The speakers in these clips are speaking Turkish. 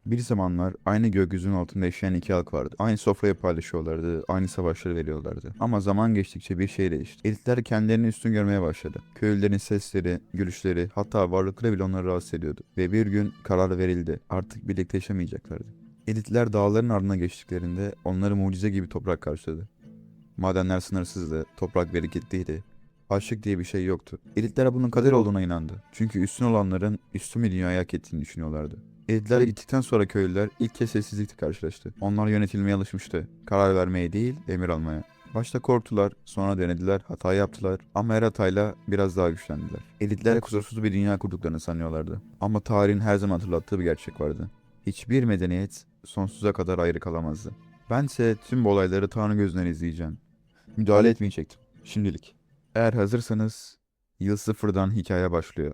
Bir zamanlar aynı gökyüzünün altında yaşayan iki halk vardı. Aynı sofrayı paylaşıyorlardı, aynı savaşları veriyorlardı. Ama zaman geçtikçe bir şey değişti. Elitler kendilerini üstün görmeye başladı. Köylülerin sesleri, gülüşleri, hatta varlıkları bile onları rahatsız ediyordu. Ve bir gün karar verildi. Artık birlikte yaşamayacaklardı. Elitler dağların ardına geçtiklerinde onları mucize gibi toprak karşıladı. Madenler sınırsızdı, toprak bereketliydi. Açlık diye bir şey yoktu. Elitler bunun kader olduğuna inandı. Çünkü üstün olanların üstün bir dünyayı hak ettiğini düşünüyorlardı. Elitler gittikten sonra köylüler ilk kez sessizlikle karşılaştı. Onlar yönetilmeye alışmıştı. Karar vermeye değil, emir almaya. Başta korktular, sonra denediler, hata yaptılar ama her hatayla biraz daha güçlendiler. Elitler kusursuz bir dünya kurduklarını sanıyorlardı. Ama tarihin her zaman hatırlattığı bir gerçek vardı. Hiçbir medeniyet sonsuza kadar ayrı kalamazdı. Bense tüm bu olayları Tanrı gözünden izleyeceğim. Müdahale etmeyecektim. Şimdilik. Eğer hazırsanız yıl sıfırdan hikaye başlıyor.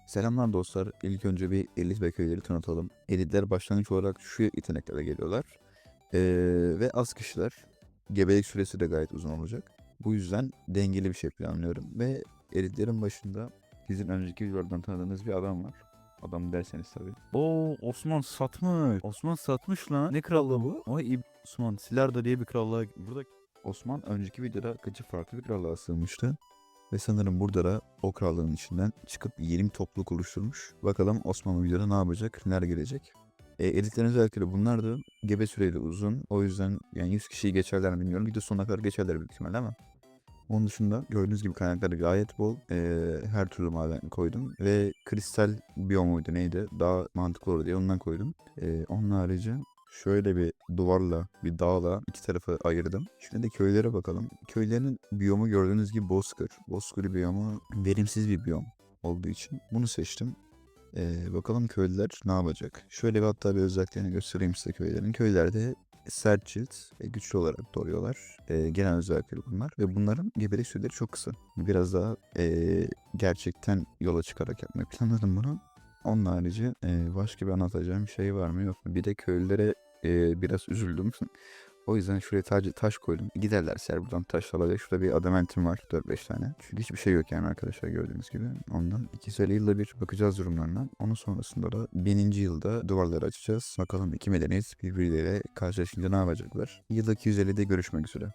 Selamlar dostlar. İlk önce bir elit ve köyleri tanıtalım. Elitler başlangıç olarak şu yeteneklerle geliyorlar. Ve az kişiler. Gebelik süresi de gayet uzun olacak. Bu yüzden dengeli bir şey planlıyorum. Ve elitlerin başında sizin önceki videolardan tanıdığınız bir adam var. Adam derseniz tabii. Oo, Osman satmış. Osman satmış lan. Ne krallığı bu? Osman Silarda diye bir krallığa burada. Osman önceki videoda kaçı farklı bir krallığa sığınmıştı. Ve sanırım burada da o krallığın içinden çıkıp yeni bir topluluk oluşturmuş. Bakalım Osman bu videoda ne yapacak, neler gelecek. Editlerin özellikleri bunlar da gebe süreli uzun. O yüzden yani 100 kişiyi geçerler mi bilmiyorum. Video sonuna kadar geçerler büyük ihtimalle ama. Onun dışında gördüğünüz gibi kaynakları gayet bol. Her türlü maden koydum. Ve kristal biyomuydu neydi? Daha mantıklı olur diye ondan koydum. Onun harici şöyle bir duvarla, bir dağla iki tarafı ayırdım. Şimdi de köylere bakalım. Köylerin biyomu gördüğünüz gibi bozkır. Bozkır biyomu verimsiz bir biyom olduğu için bunu seçtim. Bakalım köylüler ne yapacak? Şöyle bir hatta bir özelliklerini göstereyim size köylerin. Köylerde sert cilt ve güçlü olarak doğuyorlar. Genel özellikleri bunlar. Ve bunların gebelik süreleri çok kısa. Biraz daha gerçekten yola çıkarak yapmayı planladım bunu. Onun harici başka bir anlatacağım şey var mı yok mu? Bir de köylülere biraz üzüldüm. O yüzden şuraya taş koydum. Giderlerse eğer buradan taş alacak. Şurada bir adamantim var 4-5 tane. Çünkü hiçbir şey yok yani arkadaşlar gördüğünüz gibi. Ondan 250 yılda bir bakacağız durumlarına. Onun sonrasında da 1000. yılda duvarları açacağız. Bakalım iki medeniyet birbirleriyle karşılaşınca ne yapacaklar. Yıl 250'de görüşmek üzere.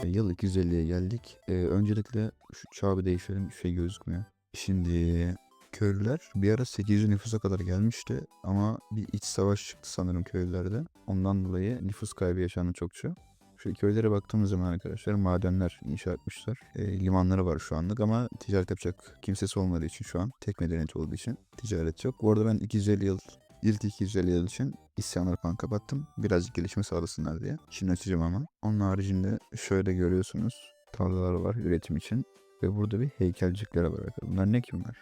Yıl 250'ye geldik. Öncelikle şu çağı bir değiştirelim. Bir şey gözükmüyor. Şimdi köylüler bir ara 800 nüfusa kadar gelmişti ama bir iç savaş çıktı sanırım köylülerde. Ondan dolayı nüfus kaybı yaşandı çokça. Şu köylere baktığımız zaman arkadaşlar madenler inşa etmişler. Limanları var şu anlık ama ticaret yapacak kimsesi olmadığı için şu an tek medeniyet olduğu için ticaret yok. Bu arada ben 250 yıl ilk 250 yıl için isyanları falan kapattım. Birazcık gelişme sağlasınlar diye. Şimdi açacağım ama. Onun haricinde şöyle görüyorsunuz. Tarlalar var üretim için. Ve burada bir heykelcikler var arkadaşlar. Bunlar ne ki bunlar?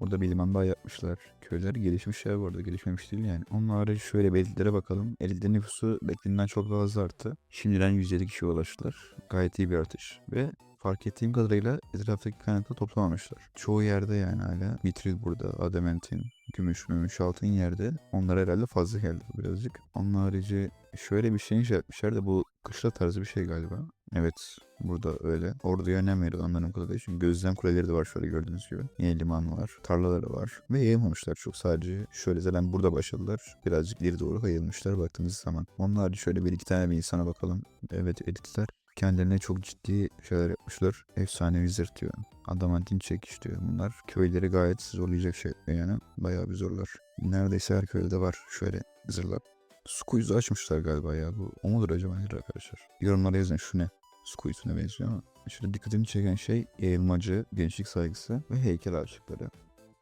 Burada bir liman daha yapmışlar. Köyler gelişmiş ya bu arada. Gelişmemiş değil yani. Onun harici şöyle belirtilere bakalım. Elitlerin nüfusu beklediğinden çok daha hızlı arttı. Şimdiden 107 kişiye ulaştılar. Gayet iyi bir artış. Ve fark ettiğim kadarıyla etraftaki kaynakları toplamamışlar. Çoğu yerde yani hala. Mitril burada, adamantin, gümüş, altın yerde. Onlar herhalde fazla geldi birazcık. Onun harici şöyle bir şey inşa etmişler de bu kışla tarzı bir şey galiba. Evet, burada öyle. Orduya önem veriyor anladığım kadarıyla. Çünkü gözlem kuleleri de var şöyle gördüğünüz gibi. Yine liman var. Tarlaları var. Ve yayılmamışlar çok sadece. Şöyle zaten burada başladılar. Birazcık ileri doğru yayılmışlar baktığınız zaman. Onun harici şöyle bir iki tane bir insana bakalım. Evet editler. Kendilerine çok ciddi şeyler yapmışlar. Efsanevi zırh diyor. Adamantin çekiş diyor. Bunlar köyleri gayet zorlayacak şey yani. Bayağı bir zorlar. Neredeyse her köyde var şöyle zırhlar. Su kuyusu açmışlar galiba ya. Bu o mudur acaba nedir arkadaşlar? Yorumlara yazın şu ne? Su kuyusuna benziyor ama. Şöyle dikkatimi çeken şey yayılmacı, gençlik saygısı ve heykel aşıkları.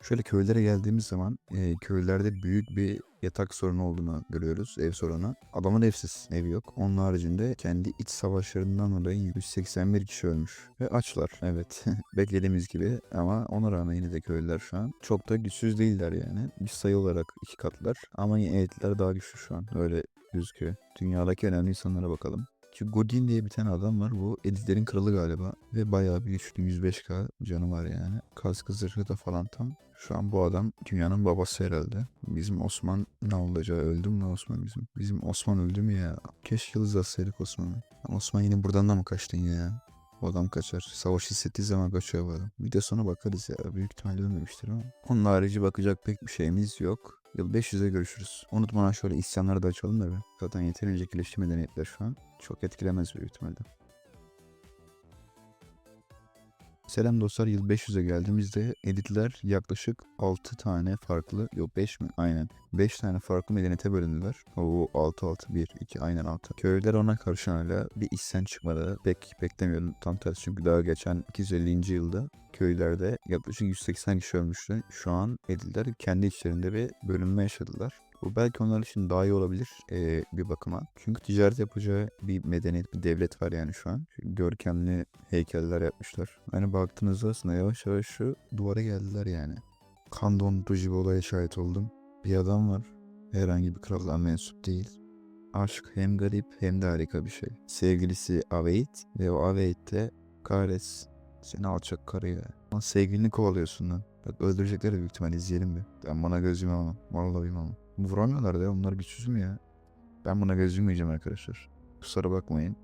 Şöyle köylere geldiğimiz zaman köylerde büyük bir yatak sorunu olduğunu görüyoruz. Ev sorunu. Adamın evsiz. Evi yok. Onun haricinde kendi iç savaşlarından dolayı 181 kişi ölmüş. Ve açlar. Evet. Beklediğimiz gibi ama ona rağmen yine de köylüler şu an çok da güçsüz değiller yani. Bir sayı olarak iki katlar. Ama yine elitler daha güçlü şu an. Öyle gözüküyor. Dünyadaki önemli insanlara bakalım. Şu Godin diye bir tane adam var. Bu editlerin kralı galiba. Ve bayağı bir güçlü, 105k canı var yani. Kaskı zırhı da falan tam. Şu an bu adam dünyanın babası herhalde. Bizim Osman ne olacağı, öldü mü Osman bizim? Bizim Osman öldü mü ya? Keşke yıldız atsaydık Osman'ı. Osman yine buradan da mı kaçtın ya? O adam kaçar. Savaş hissettiği zaman kaçıyor bu adam. Bir de sonra bakarız ya. Büyük ihtimalle ölmemiştir ama. Onun harici bakacak pek bir şeyimiz yok. Yıl 500'e görüşürüz. Unutmadan şöyle isyanları da açalım da bir. Zaten yeterince gelişti medeniyetler şu an. Çok etkilemez büyük ihtimalle. Selam dostlar, yıl 500'e geldiğimizde editler yaklaşık 6 tane farklı, yok 5 mi? Aynen. 5 tane farklı medeniyete bölündüler. O 6 6 1 2 aynen 6. Köylüler ona karşı hala bir isyan çıkmadı. Pek beklemiyordum. Tam tersi, çünkü daha geçen 250. yılda köylerde yaklaşık 180 kişi ölmüştü. Şu an editler kendi içlerinde bir bölünme yaşadılar. Bu belki onlar için daha iyi olabilir bir bakıma. Çünkü ticaret yapacağı bir medeniyet, bir devlet var yani şu an. Görkemli heykeller yapmışlar. Hani baktığınızda aslında yavaş yavaş şu duvara geldiler yani. Kan dondurucu bir olaya şahit oldum. Bir adam var. Herhangi bir krallığa mensup değil. Aşk hem garip hem de harika bir şey. Sevgilisi Aveit ve o Aveit de kahretsin. Seni alçak karı ya. Lan sevgilini kovalıyorsun lan. Bak öldürecekler de büyük ihtimal, izleyelim bir. Ben bana göz yumamam. Vallahi yumamam. Vuramıyorlar da ya, onlar güçsüz mü ya? Ben buna göz yummayacağım arkadaşlar. Kusura bakmayın.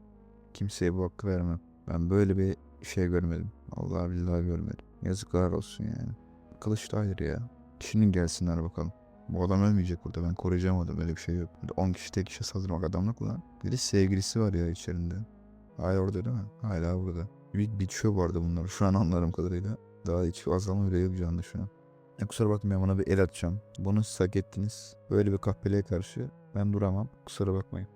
Kimseye bu hakkı vermem. Ben böyle bir şey görmedim. Allah billahi görmedim. Yazıklar olsun yani. Kılıç hayır ya. Şimdi gelsinler bakalım. Bu adam ölmeyecek burada. Ben koruyacağım adam. Öyle bir şey yok. 10 kişi tek kişiye saldırmak adamlık lan. Bir de sevgilisi var ya içerinde. Hala orada değil mi? Hala burada. Bir bitiyor bu arada bunlar. Şu an anlarım kadarıyla. Daha hiç azalma bile yok canlı şu an. Kusura bakmayın, bana bir el atacağım. Bunu siz hak ettiniz. Böyle bir kahpeliğe karşı ben duramam. Kusura bakmayın.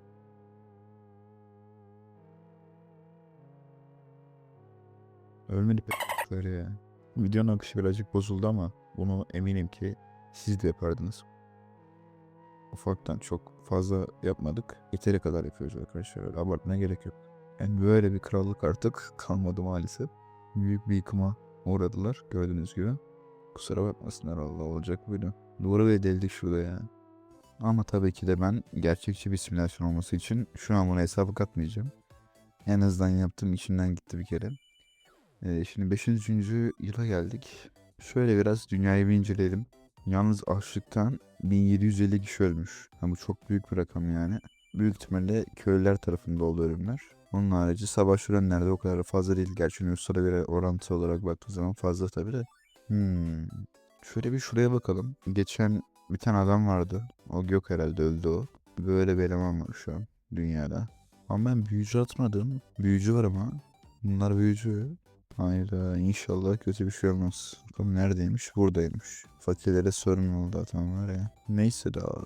Ölmedi p***leri ya. Videonun akışı birazcık bozuldu ama bunu eminim ki siz de yapardınız. Ufaktan çok fazla yapmadık. Yeteri kadar yapıyoruz arkadaşlar. Öyle abartmaya gerek yok. Yani böyle bir krallık artık kalmadı maalesef. Büyük bir yıkıma uğradılar gördüğünüz gibi. Kusura bakmasınlar, Allah olacak buydu. Doğru ve deldik şurada ya. Ama tabii ki de ben gerçekçi bir simülasyon olması için şu an buna hesabı katmayacağım. En azından yaptığım içimden gitti bir kere. Şimdi 5. yıla geldik. Şöyle biraz dünyayı bir inceleyelim. Yalnız açlıktan 1750 kişi ölmüş. Ha, bu çok büyük bir rakam yani. Büyük ihtimalle köylüler tarafında oldu ölümler. Onun harici savaş ölenler de o kadar fazla değil. Gerçi nüfuslara göre orantı olarak baktığı zaman fazla tabii de. Şöyle bir şuraya bakalım. Geçen bir tane adam vardı. O yok herhalde, öldü o. Böyle bir eleman var şu an dünyada. Ama ben büyücü atmadım. Büyücü var ama. Bunlar büyücü. Hayda, inşallah kötü bir şey olmaz. Bakalım neredeymiş? Buradaymış. Fakirlere sorun oldu adam var ya. Neyse, daha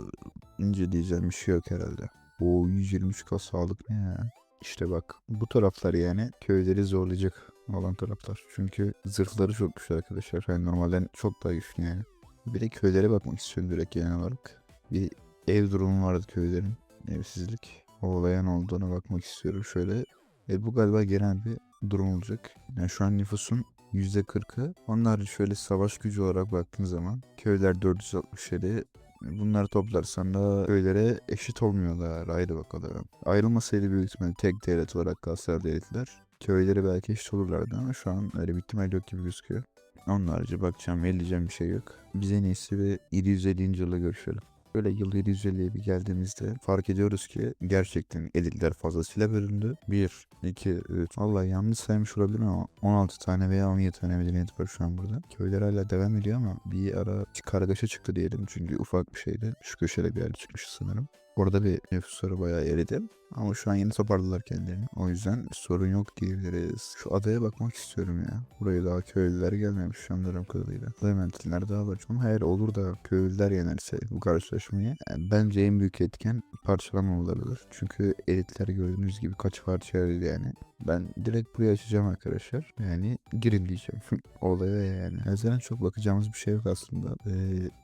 ince diyeceğim bir şey yok herhalde. O 123k sağlık ne ya? İşte bak bu taraflar yani köyleri zorlayacak olan taraflar. Çünkü zırhları çok güçlü arkadaşlar. Yani normalden çok daha güçlü yani. Bir de köylere bakmak istiyorum direkt genel olarak. Bir ev durumu vardı köylerin. Evsizlik. O olaya ne olduğuna bakmak istiyorum şöyle. Bu galiba genel bir durum olacak. Yani şu an nüfusun %40'ı. Onlar şöyle savaş gücü olarak baktığın zaman köyler 467. Bunları toplarsan da köylere eşit olmuyorlar. Haydi bakalım. Ayrılmasaydı büyük ihtimalle tek devlet olarak kalsalar devletler. Köyleri belki eşit olurlardı ama şu an öyle bir ihtimal yok gibi gözüküyor. Onun harici bakacağım, elleyeceğim bir şey yok. Biz en iyisi bir 750. yıla görüşelim. Böyle yıl 750'ye bir geldiğimizde fark ediyoruz ki gerçekten editler fazlasıyla bölündü. 1, 2, 3. Vallahi yanlış saymış olabilirim ama 16 tane veya 17 tane medeniyet var şu an burada. Köyler hala devam ediyor ama bir ara kargaşa çıktı diyelim. Çünkü ufak bir şeydi. Şu köşede bir yer çıkmış sanırım. Orada bir nüfusları bayağı eridi. Ama şu an yeni toparladılar kendilerini. O yüzden sorun yok diyebiliriz. Şu adaya bakmak istiyorum ya. Buraya daha köylüler gelmemiş anladığım kadarıyla. Lementliler daha var. Ama hayır, olur da köylüler yenerse bu karşılaşmayı. Yani bence en büyük etken parçalamamalarıdır. Çünkü elitler gördüğünüz gibi kaç parça ayrıldı yani. Ben direkt buraya açacağım arkadaşlar. Yani girin diyeceğim. Olaya yani. Zaten çok bakacağımız bir şey yok aslında.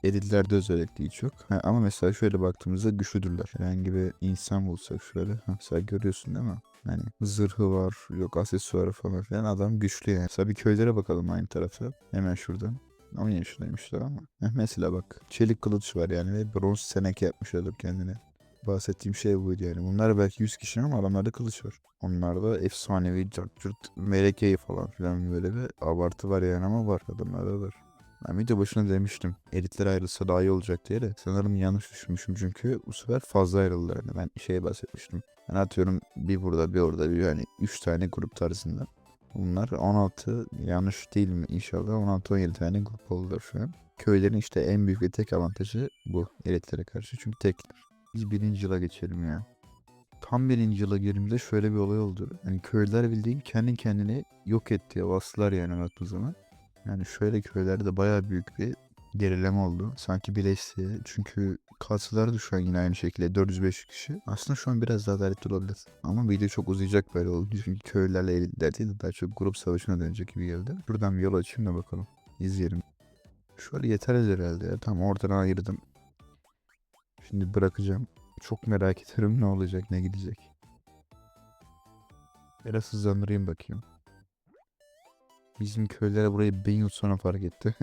Editlerde özellikle hiç yok. Ha, ama mesela şöyle baktığımızda güçlüdürler. Herhangi bir insan bulsak şöyle. Ha, mesela görüyorsun değil mi? Hani zırhı var, yok aksesuarı falan filan. Adam güçlü yani. Mesela bir köylere bakalım aynı tarafa. Hemen şuradan. 10 yaşındaymışlar ama. Mesela bak, çelik kılıç var yani ve bronz seneke yapmış adam kendine. bahsettiğim şey buydu yani. Bunlar belki 100 kişi ama adamlarda kılıç var. Onlarda efsanevi cart curt melekeyi falan filan böyle bir abartı var yani ama var adamlarda var. Ben video başına demiştim. Elitler ayrılsa daha iyi olacak diye de. Sanırım yanlış düşünmüşüm çünkü bu sefer fazla ayrıldılar. Yani ben şeye bahsetmiştim. Ben atıyorum bir burada bir orada bir yani 3 tane grup tarzında. Bunlar 16 yanlış değil mi inşallah 16-17 tane grup oldular şu an. Köylerin işte en büyük ve tek avantajı bu elitlere karşı çünkü tekler. Biz birinci yıla geçelim ya. Tam birinci yıla girdiğimde şöyle bir olay oldu. Hani köylüler bildiğin kendi kendini yok etti. Bastılar yani baktığın zaman. Yani şöyle köylerde bayağı büyük bir gerileme oldu. Sanki birleşti. Çünkü kasılar da şu an yine aynı şekilde 405 kişi. Aslında şu an biraz daha adaletli olabilir. Ama video çok uzayacak böyle oldu. Çünkü köylülerle elitler değil de daha çok grup savaşına dönecek gibi geldi. Buradan bir yol açayım da bakalım. İzleyelim. Şöyle yeterli herhalde ya. Tamam oradan ayırdım. Şimdi bırakacağım. Çok merak ediyorum ne olacak ne gidecek. Biraz hızlandırayım bakayım. Bizim köylere burayı 1000 yıl sonra fark etti.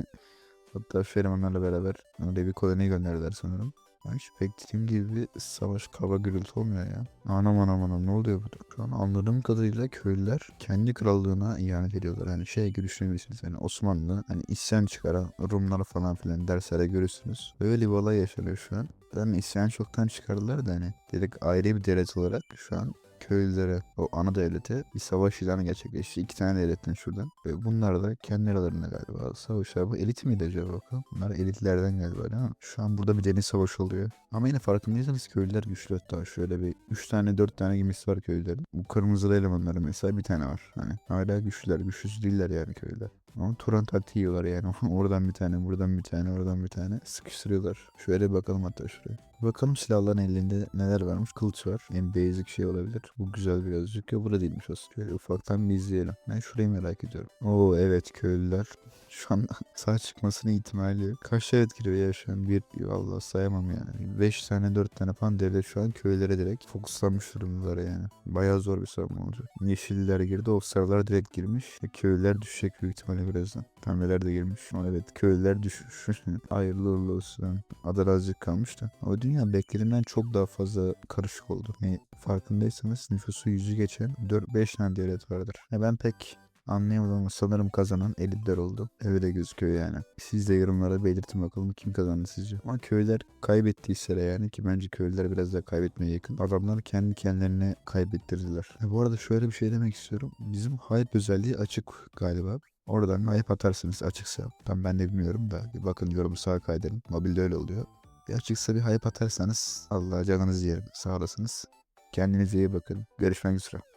Hatta Ferimonlarla beraber oraya bir koloni gönderdiler sanırım. Ben hiç beklediğim gibi bir savaş kaba gürültü olmuyor ya. Anam anam anam ne oluyor burada? Şu an anladığım kadarıyla köylüler kendi krallığına ihanet ediyorlar. Hani şey gibi düşünebilirsiniz. Hani Osmanlı hani isyan çıkaran Rumlar falan filan derslerde görürsünüz. Böyle bir olay yaşanıyor şu an. Zaten isyan çoktan çıkardılar da hani direkt ayrı bir devlet olarak şu an köylülere, o ana devlete bir savaş ilanı gerçekleşti. İki tane devletten şuradan. Ve bunlar da kendi aralarında galiba savaşlar. Bu elit miydi acaba bakalım? Bunlar elitlerden galiba değil mi? Şu an burada bir deniz savaşı oluyor. Ama yine farkındaysanız köylüler güçlü. Hatta şöyle bir 3 tane 4 tane gemisi var köylülerin. Bu kırmızılı elemanları mesela bir tane var. Hani hala güçlüler. Güçsüz değiller yani köylüler. Ama Turan taktiği yiyorlar yani. Oradan bir tane, buradan bir tane, oradan bir tane sıkıştırıyorlar. Şöyle bakalım hatta şuraya. Bakalım silahların elinde neler varmış. Kılıç var. En basic şey olabilir. Bu güzel birazcık. Ya burada değilmiş aslında. Şöyle ufaktan bir izleyelim. Ben şurayı merak ediyorum. Oo evet köylüler. Şu an sağ çıkmasının ihtimali yok. Kaç devlet giriyor ya şu an? Bir vallahi sayamam yani. 5 tane 4 tane falan devlet şu an köylere direkt fokuslanmış durumdalar yani. Bayağı zor bir savunma olacak. Yeşiller girdi. Ofisarlar direkt girmiş. Köylüler düşecek büyük ihtimalle birazdan. Pembeler de girmiş. Ama evet köylüler düşmüş. Hayırlı uğurlu olsun. Adı azıcık kalmış da. O dünya beklediğimden çok daha fazla karışık oldu. Yani farkındaysanız nüfusu 100'ü geçen 4-5 tane devlet vardır. Ben pek anlayamadım ama sanırım kazanan elitler oldu. Öyle gözüküyor yani. Siz de yorumlara belirtin bakalım kim kazandı sizce. Ama köyler kaybettiyse yani ki bence köylüler biraz daha kaybetmeye yakın. Adamlar kendi kendilerine kaybettirdiler. Bu arada şöyle bir şey demek istiyorum. Bizim hype özelliği açık galiba. Oradan hype atarsınız açıksa. Tam ben de bilmiyorum da. Bir bakın yorum sağa kaydırın. Mobilde öyle oluyor. Bir açıksa bir hype atarsanız Allah canınızı yerim. Sağ olasınız. Kendinize iyi bakın. Görüşmek üzere.